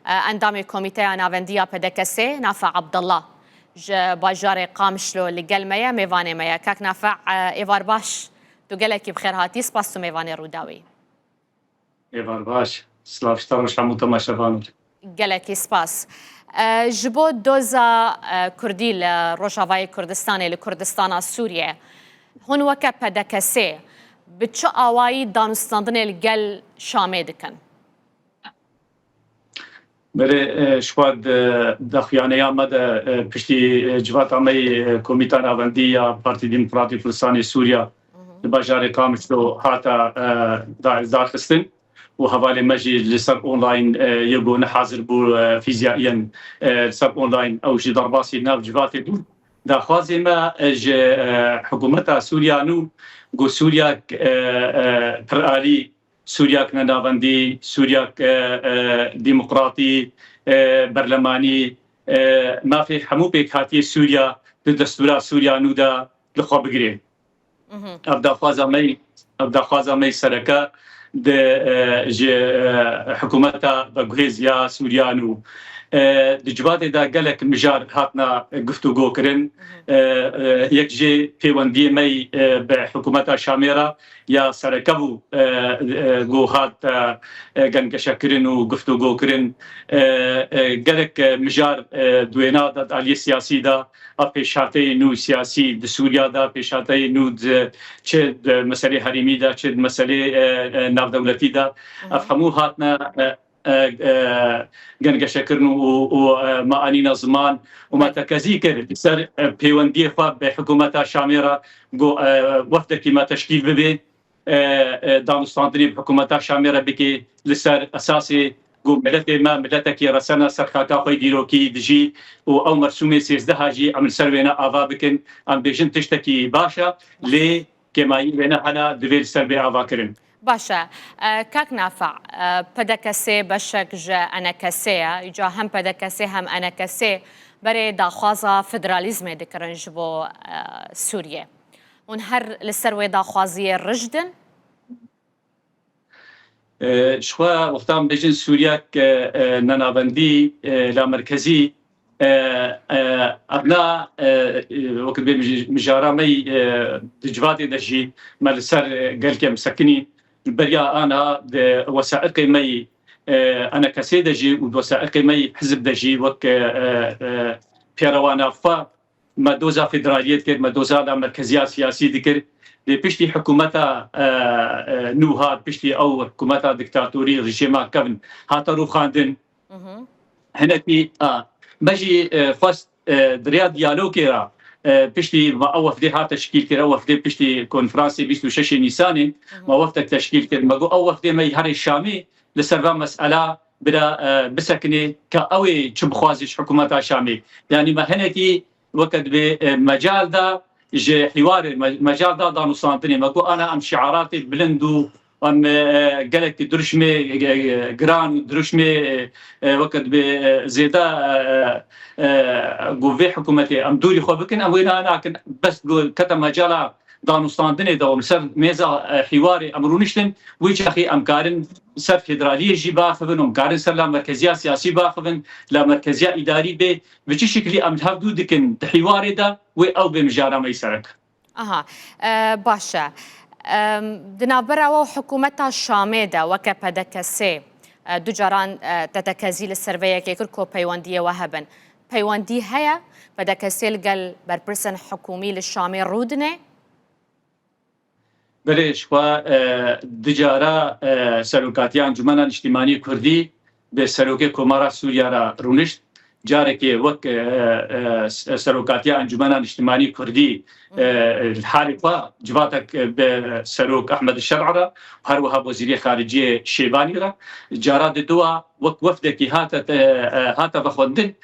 ئەندامی کۆمیتەیە ناوەندیە پەدەکەسێ نافع عەبدەڵڵا باژارێ قامشلۆ لەگەلمەیە میێوانێمەیە کاک نافع ئێوار باش تو گەلێکی بخێرهاتی سپاس و میێوانێ ڕووداوی ئێوار باش سلااوشتا ڕۆژ هەموو تەماشەوان گەلێکی سپاس ji bo doza Kurdî li Rojavayê Kurdistanê li Kurdistana Sûriyê hûn weke pedekesê bi çi awayî danûstandinê li gel Şamê dikin? Berê şwad daxuyaneya me de piştî civata me Komîta Navendî ya Partî Demokratîk Kurdistanê Sûriya li bajarê Qamişlo hata darxistin û hevalê me jî li ser online yekû nehazir bû fîzyaîyen ser online ew jî derbasî nav civatê bû. Daxwazê me ji hikûmeta Sûriya nû got Sûriyak piralî Sûriyak nenavendî, Sûriyak demokratî, berlemanî mafê hemû pêk hatiye Sûriya di destûra Sûriya nû de li xwe bigirê. Ev daxwaza me sereke ji hikûmeta veguhêziya Sûriya nû di civatê de gelek mijar hatna guftûgo kirin yek jê pêwendiyê me bi hikûmeta Şamê re ya sereke bû got hat gengeşekirin û guftûgo kirin gelek mijar duêna da aliyê siyasî da a pêşhateyê nû siyasî di Sûriya da pêşhateyê nû çi di meselê herîmî de çi di meselê navdewletî de ev hemû hatne gengeşekirin û me anîna ziman û me tekezî kir ser pêwendiyê xwe bi hikûmeta Şamê re got wefdekî me teşkîl bibe danûstandinê bi hikûmeta Şamê re bike li ser esasê got miletê me miletekî resena serxaka xwe dîrokî dijî û ew mersûmê sêzdeha jî em li ser wêne ava bikin em bêjin tiştekî baş e lê kêmayî wêne hene divê li ser bê ava kirin. باشە کاک نافع پەدەکەسێ بەشێک ji ئەنەکەسەیە ئیجا هەم پەدەکەسێ هەم ئەنەکەسێ بەرێ داخوازە فدرالیزمێ دکردن ji بۆ سووریێ hûn her li ser wê daxwaziyê rijdin şwe wextan bêjin Sûriyak nenavendî la merkezî evna wekî bê mijara me di civatê de jî me li ser gelkê misekinî beriya ana di wesaîqê me enekesê de jî û wesaîqê me hizb de jî wek pêrevana xwe me doza federaliyet kir me doza la merkeziya siyasî dikir lê piştî hikûmeta nû hat piştî ew hikûmeta diktatorî rejîma kevin hata rûxandin hinekî me jî xwest diriya diyalogê re piştî ew wefdê hat teşkîl kir ew wefdê piştî konferansê 26 Nîsanê me wefdek teşkîl kir me got ew wefdê me herê Şamê li ser van mesela bira bisekinê ka ew ê çi bixwazî ji hikûmeta Şamê yanî me hinekî weke dibê mecal da ji hîwarê mecal da danûstandinê me got ana em şiaratê bilind û em gelekî duruşmê giran duruşmê weke dibê zêde got vê hikûmetê em dûrî xwe bikin em wêne nakin bes kete mecala danûstandinê de ser mêza hîwarê em rûniştin wî çaxî em karin ser federaliyê jî biaxivin û karin ser la merkeziya siyasî biaxivin la merkeziya îdarî bê bi çi şeklî em hevdû dikin di hîwarê de wê ew bê mijara me serek. Aha başe di navbera we hikûmeta Şamê de weke pedekesê du caran tetekezî li ser vê yekê kir ku peywendiyê we hebin peywendî heye pedekesê li gel berpirsên hikûmî li Şamê rûdine Belê xwe di cara serokatiya Encumena Niştimanî Kurdî bi serokê Komara Sûriya re rûnişt carekê wek serokatiya Encumena Niştimanî Kurdî halê xwe civatek bi serok Ehmed Şer'a re her wiha Wezîrê Xariciyê Şêbanî re cara di duwa wek wefdekî hate vexwendin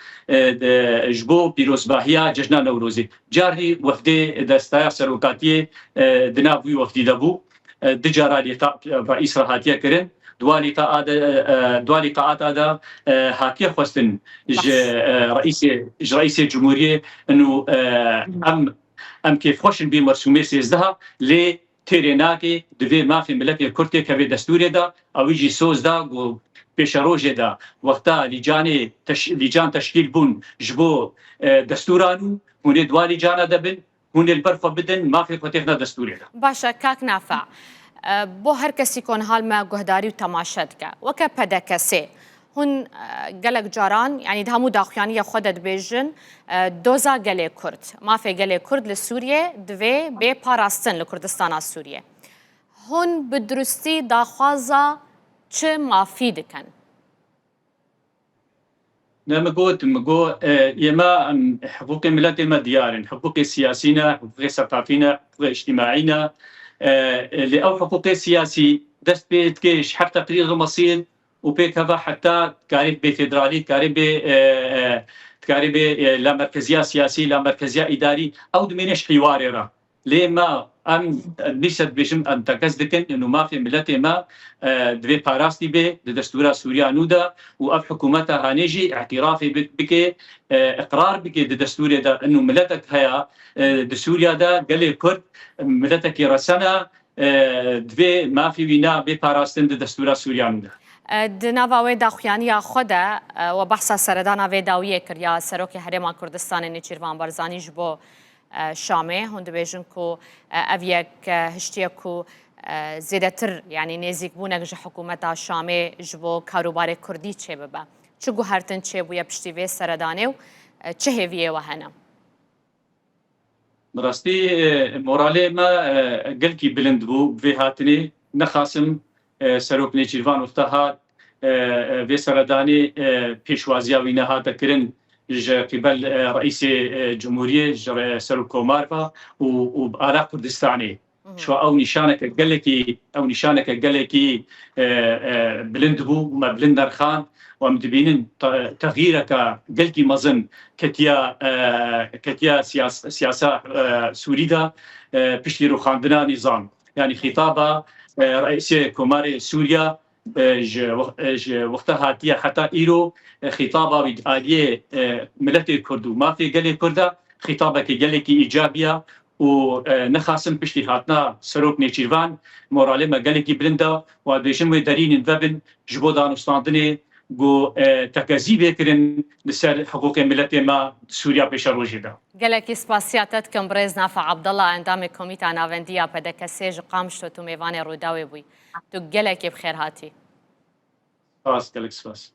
ji bo pîrozbahiya cejna Newrozê carî wefdê destaya serokatiyê di nav wî wefdî de bû di cara lêta Reîs re hatiye kirin دوا لقاءات هذا هاتيه خواستن رئيس الجمهورية انه ام كيف خوشن بمرسومي سيزدها لي تيريناكي دوي ما في ملت الكردي كبي دستوري دا او يجي سوز دا پێشەڕۆژێدا وەختا لیجان تشکیل بوون ji bo دەستوران و hûnê dua lîjana debin hûnê li ber xwe bidin mafê xwe têxine destûrê de. باشە کاک نافع بۆ هەر کەسی کۆنهاڵمە گوهداری و تەماشە دکە وەکە پەدەکەسێ هون gelek caran yani hemû daxuyaniya xwe de dibêjin doza gelê Kurd mafê gelê Kurd li Sûriyê divê bê parastin li Kurdistana Sûriyê hûn bi durustî daxwaza çi mafî dikin مگو ئێمە حقوقی ملت ئێمە دیارن حقوقی سیاسینە حقوقی سەقافینە حقوقی اجتماعینە لێ ئەو حقوقی سیاسی دەست پێ تکێش حق تقریر المصير وبێکەوە حتا کاری بێ فێدرالی کاری بێ لا مرکزیە سیاسی لا مرکزیە ئیداری ئەو دومێنێش حیوارێرە لێمە ئەم بیست بێژم ئەم تەکەس دکن ئەنو مافێ ملت ئێمە دوێ پاراستی بێ لە دەستورە سووریا و ئەف حکوومەتە هانێژی اعترافی بکێ اقرار بکێ لە دەستورێدا ئەنو ملەتێک هەیە لە سووریادا گەلێ کورد ملەتێکی ڕەسەنە دوێ مافی وینا بێ پاراستن لە دەستورە سووریانودا. Di nava wê daxuyaniya xwe de we behsa seredana vê dawiyê kiriya Serokê Herêma Kurdistanê Nêçîrvan Barzanî ji bo Şamê hûn dibêjin ku ev yek hiştiye ku zêdetir yani nêzîkbûnek ji hikûmeta Şamê ji bo karûbarê Kurdî çê bibe. Çi guhertin çêbûye piştî vê seredanê û çi hêviyê we hene? Bi rastî moralê me gelkî bilind bû vê hatinê nexasim Serok Nêçîrvan wexta hat vê seredanê pêşwaziya wî ne hate kirin ji qîbel Reîsê Cumhuriyê ji Serokkomar û ala Kurdistanê. Şu ew nîşaneke gelekî bilind bû me bilind derxan û em dibînin teغîreka gelkî mezin ketiya siyasa Sûrî de piştî rûxandina nîzam. Yani xîtaba Reîsê Komarê Sûriya ji wexta hatiye heta îro xîtaba wî aliyê miletê Kurd û mafê gelê Kurd e xîtabekî gelekî îcabiya û nexasin piştî hatina Serok Nêçîrvan moralê me gelekî bilind e û dibêjin wê derînên vebin ji bo danûstandinê got tekezî vêkirin li ser hiqûqê miletê me Sûriya pêşerojê de. Gelekî spasiya te dikim birêz Nafa Abdullah endamê Komîta Navendiya Pedekesê ji Qamişlo tu mêvanê Rûdawê bûyî. Tu gelekî bi xêr hatî. Spas gelek spas.